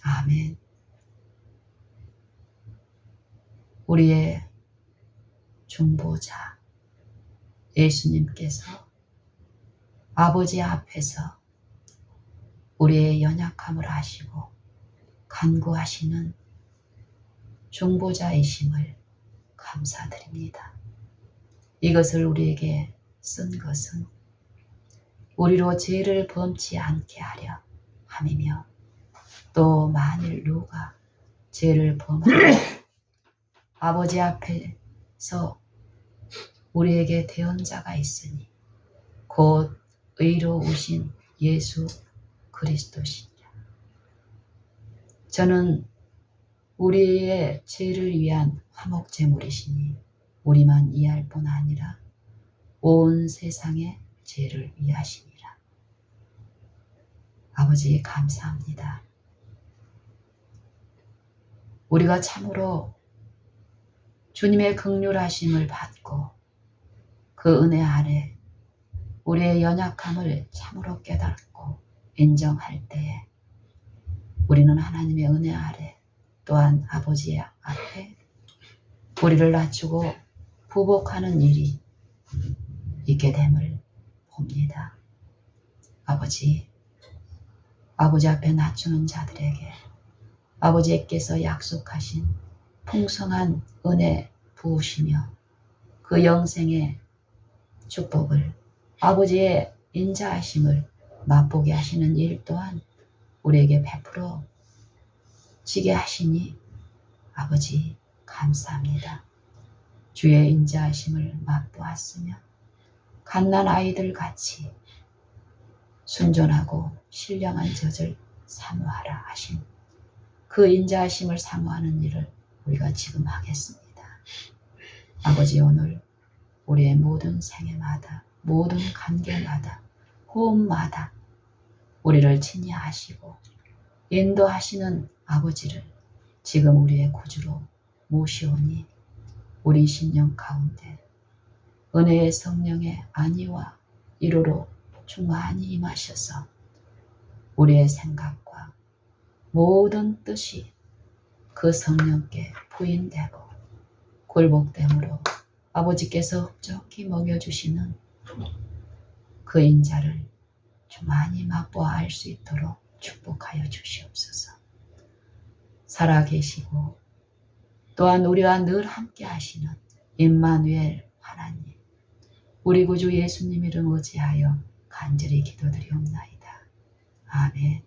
아멘. 우리의 중보자 예수님께서 아버지 앞에서 우리의 연약함을 아시고 간구하시는 중보자이심을 감사드립니다. 이것을 우리에게 쓴 것은 우리로 죄를 범치 않게 하려 함이며 또 만일 누가 죄를 범하면 아버지 앞에서 우리에게 대언자가 있으니 곧 의로우신 예수 그리스도시니라. 저는 우리의 죄를 위한 화목제물이시니 우리만 이해할 뿐 아니라 온 세상의 죄를 위하시니라. 아버지 감사합니다. 우리가 참으로 주님의 긍휼하심을 받고 그 은혜 아래 우리의 연약함을 참으로 깨닫고 인정할 때에 우리는 하나님의 은혜 아래 또한 아버지 앞에 우리를 낮추고 부복하는 일이 있게 됨을 봅니다. 아버지 앞에 낮추는 자들에게 아버지께서 약속하신 풍성한 은혜 부으시며 그 영생의 축복을 아버지의 인자하심을 맛보게 하시는 일 또한 우리에게 베풀어 지게 하시니 아버지 감사합니다. 주의 인자하심을 맛보았으며 갓난 아이들 같이 순전하고 신령한 젖을 사모하라 하신 그 인자하심을 사모하는 일을 우리가 지금 하겠습니다. 아버지, 오늘 우리의 모든 생애마다, 모든 관계마다, 호흡마다 우리를 친히 하시고 인도하시는 아버지를 지금 우리의 구주로 모시오니 우리 심령 가운데 은혜의 성령의 안위와 위로로 충만히 임하셔서 우리의 생각과 모든 뜻이 그 성령께 부인되고 굴복됨으로 아버지께서 흡족히 먹여주시는 그 인자를 충만히 맛보아 알 수 있도록 축복하여 주시옵소서. 살아계시고 또한 우리와 늘 함께 하시는 임마누엘 하나님, 우리 구주 예수님 이름 의지하여 간절히 기도드리옵나이다. 아멘.